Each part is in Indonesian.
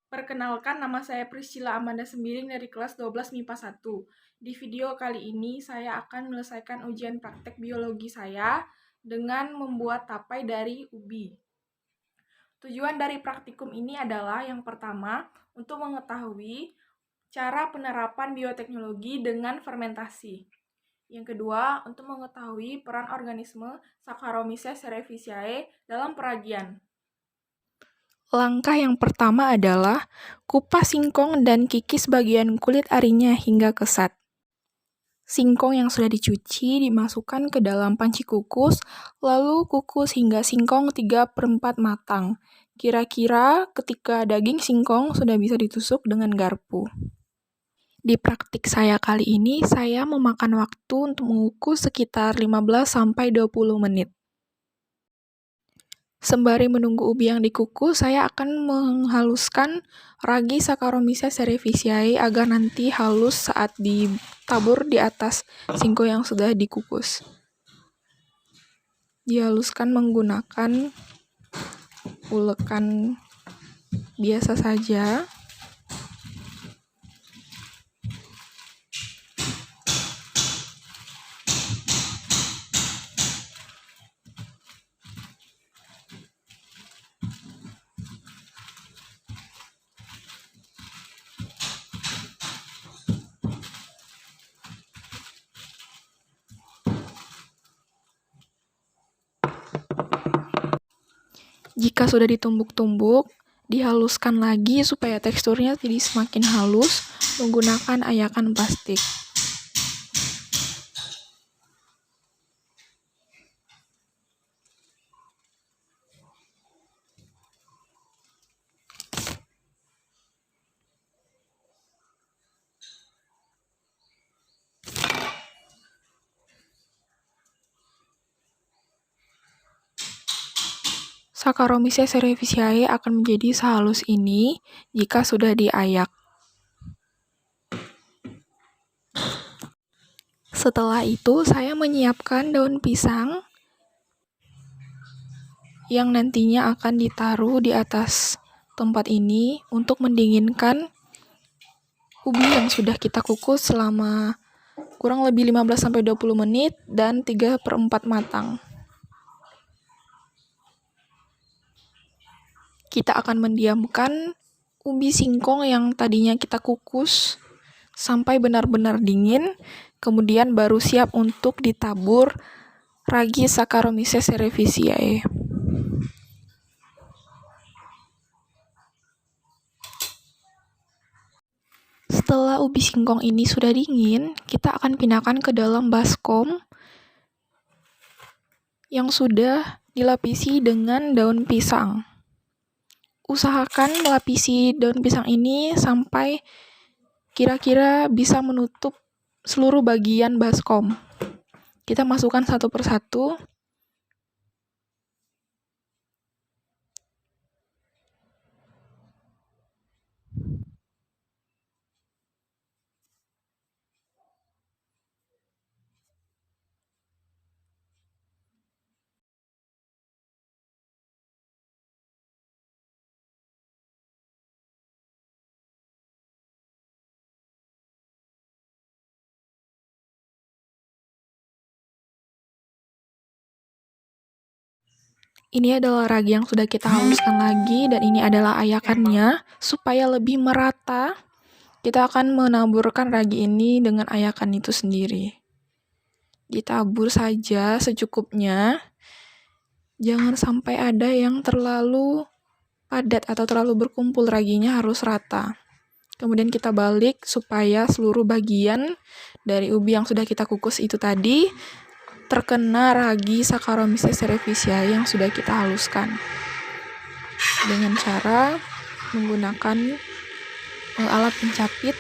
Perkenalkan, nama saya Priscilla Amanda Sembiring dari kelas 12 MIPA 1. Di video kali ini, saya akan menyelesaikan ujian praktek biologi saya dengan membuat tapai dari ubi. Tujuan dari praktikum ini adalah yang pertama, untuk mengetahui cara penerapan bioteknologi dengan fermentasi. Yang kedua, untuk mengetahui peran organisme Saccharomyces cerevisiae dalam peragian. Langkah yang pertama adalah kupas singkong dan kikis bagian kulit arinya hingga kesat. Singkong yang sudah dicuci dimasukkan ke dalam panci kukus, lalu kukus hingga singkong 3/4 matang. Kira-kira ketika daging singkong sudah bisa ditusuk dengan garpu. Di praktik saya kali ini, saya memakan waktu untuk mengukus sekitar 15-20 menit. Sembari menunggu ubi yang dikukus, saya akan menghaluskan ragi Saccharomyces cerevisiae agar nanti halus saat ditabur di atas singkong yang sudah dikukus. Dihaluskan menggunakan ulekan biasa saja. Jika sudah ditumbuk-tumbuk, dihaluskan lagi supaya teksturnya jadi semakin halus menggunakan ayakan plastik. Saccharomyces cerevisiae akan menjadi sehalus ini jika sudah diayak. Setelah itu, saya menyiapkan daun pisang yang nantinya akan ditaruh di atas tempat ini untuk mendinginkan ubi yang sudah kita kukus selama kurang lebih 15-20 menit dan 3/4 matang. Kita akan mendiamkan ubi singkong yang tadinya kita kukus sampai benar-benar dingin, kemudian baru siap untuk ditabur ragi Saccharomyces cerevisiae. Setelah ubi singkong ini sudah dingin, kita akan pindahkan ke dalam baskom yang sudah dilapisi dengan daun pisang. Usahakan melapisi daun pisang ini sampai kira-kira bisa menutup seluruh bagian baskom. Kita masukkan satu persatu. Ini adalah ragi yang sudah kita haluskan lagi, dan ini adalah ayakannya. Supaya lebih merata, kita akan menaburkan ragi ini dengan ayakan itu sendiri. Ditabur saja secukupnya, jangan sampai ada yang terlalu padat atau terlalu berkumpul, raginya harus rata. Kemudian kita balik supaya seluruh bagian dari ubi yang sudah kita kukus itu tadi terkena ragi Saccharomyces cerevisiae yang sudah kita haluskan dengan cara menggunakan alat pencapit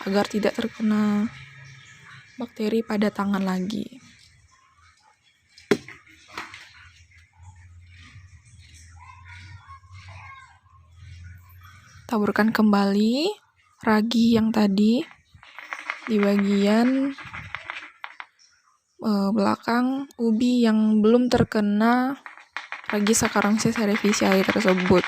agar tidak terkena bakteri pada tangan lagi. Taburkan kembali ragi yang tadi di bagian belakang ubi yang belum terkena ragi Saccharomyces cerevisiae tersebut.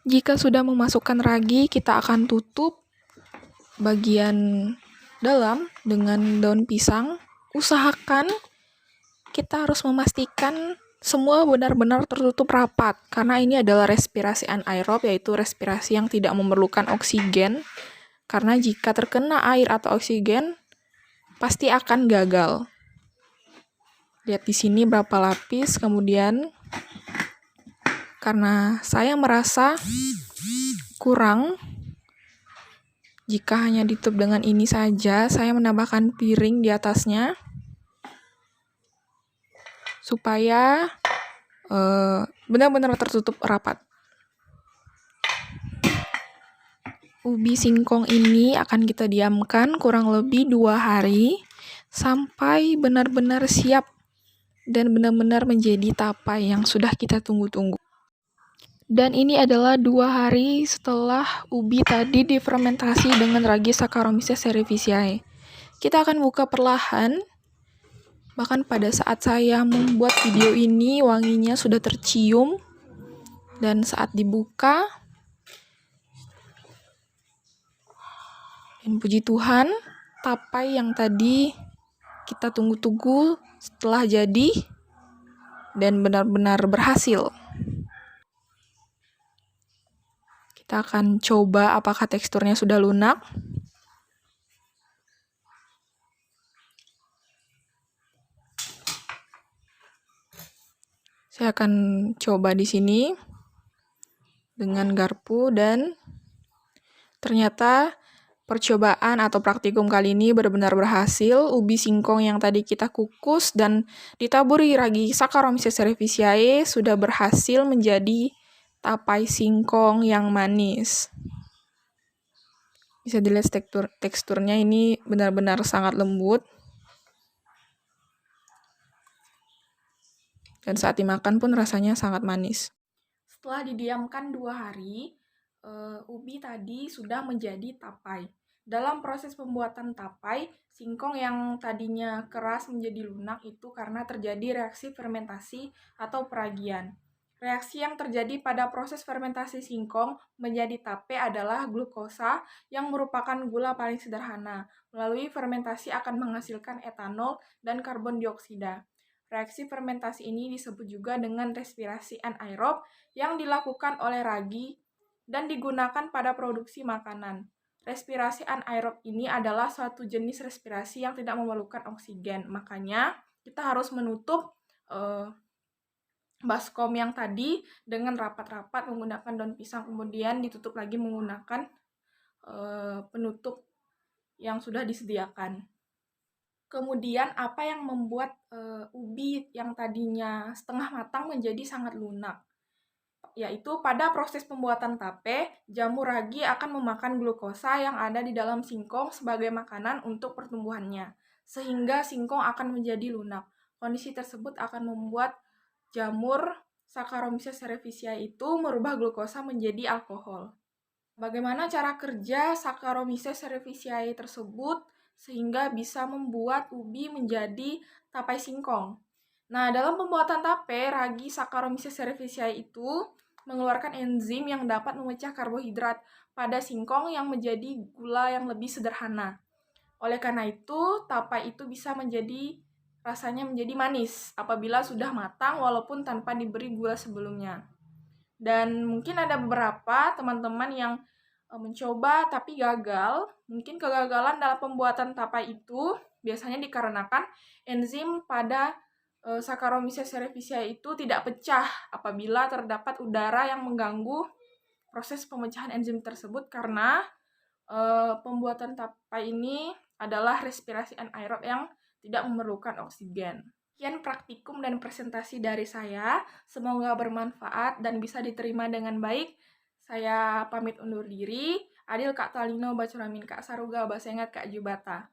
Jika sudah memasukkan ragi, kita akan tutup bagian dalam dengan daun pisang. Usahakan kita harus memastikan semua benar-benar tertutup rapat, karena ini adalah respirasi anaerob, yaitu respirasi yang tidak memerlukan oksigen. Karena jika terkena air atau oksigen, pasti akan gagal. Lihat di sini berapa lapis, kemudian karena saya merasa kurang, jika hanya ditutup dengan ini saja, saya menambahkan piring di atasnya supaya benar-benar tertutup rapat. Ubi singkong ini akan kita diamkan kurang lebih 2 hari sampai benar-benar siap dan benar-benar menjadi tapai yang sudah kita tunggu-tunggu. Dan ini adalah 2 hari setelah ubi tadi difermentasi dengan ragi Saccharomyces cerevisiae. Kita akan buka perlahan. Bahkan pada saat saya membuat video ini, wanginya sudah tercium. Dan saat dibuka, dan puji Tuhan, tapai yang tadi kita tunggu-tunggu setelah jadi dan benar-benar berhasil. Kita akan coba apakah teksturnya sudah lunak. Saya akan coba di sini dengan garpu, dan ternyata percobaan atau praktikum kali ini benar-benar berhasil. Ubi singkong yang tadi kita kukus dan ditaburi ragi Saccharomyces cerevisiae sudah berhasil menjadi tapai singkong yang manis. Bisa dilihat teksturnya, ini benar-benar sangat lembut. Dan saat dimakan pun rasanya sangat manis. Setelah didiamkan 2 hari, ubi tadi sudah menjadi tapai. Dalam proses pembuatan tapai, singkong yang tadinya keras menjadi lunak itu karena terjadi reaksi fermentasi atau peragian. Reaksi yang terjadi pada proses fermentasi singkong menjadi tape adalah glukosa yang merupakan gula paling sederhana. Melalui fermentasi akan menghasilkan etanol dan karbon dioksida. Reaksi fermentasi ini disebut juga dengan respirasi anaerob yang dilakukan oleh ragi dan digunakan pada produksi makanan. Respirasi anaerob ini adalah suatu jenis respirasi yang tidak memerlukan oksigen. Makanya kita harus menutup baskom yang tadi dengan rapat-rapat menggunakan daun pisang, kemudian ditutup lagi menggunakan penutup yang sudah disediakan. Kemudian apa yang membuat ubi yang tadinya setengah matang menjadi sangat lunak? Yaitu pada proses pembuatan tape, jamur ragi akan memakan glukosa yang ada di dalam singkong sebagai makanan untuk pertumbuhannya, sehingga singkong akan menjadi lunak. Kondisi tersebut akan membuat jamur Saccharomyces cerevisiae itu merubah glukosa menjadi alkohol. Bagaimana cara kerja Saccharomyces cerevisiae tersebut sehingga bisa membuat ubi menjadi tapai singkong? Nah, dalam pembuatan tape, ragi Saccharomyces cerevisiae itu mengeluarkan enzim yang dapat memecah karbohidrat pada singkong yang menjadi gula yang lebih sederhana. Oleh karena itu, tapai itu bisa rasanya menjadi manis apabila sudah matang walaupun tanpa diberi gula sebelumnya. Dan mungkin ada beberapa teman-teman yang mencoba tapi gagal. Mungkin kegagalan dalam pembuatan tapai itu biasanya dikarenakan enzim pada Saccharomyces cerevisiae itu tidak pecah apabila terdapat udara yang mengganggu proses pemecahan enzim tersebut, karena pembuatan tapai ini adalah respirasi anaerob yang tidak memerlukan oksigen. Sekian praktikum dan presentasi dari saya. Semoga bermanfaat dan bisa diterima dengan baik. Saya pamit undur diri. Adil Kak Talino, Bacuramin Kak Saruga, Basengat Kak Jubata.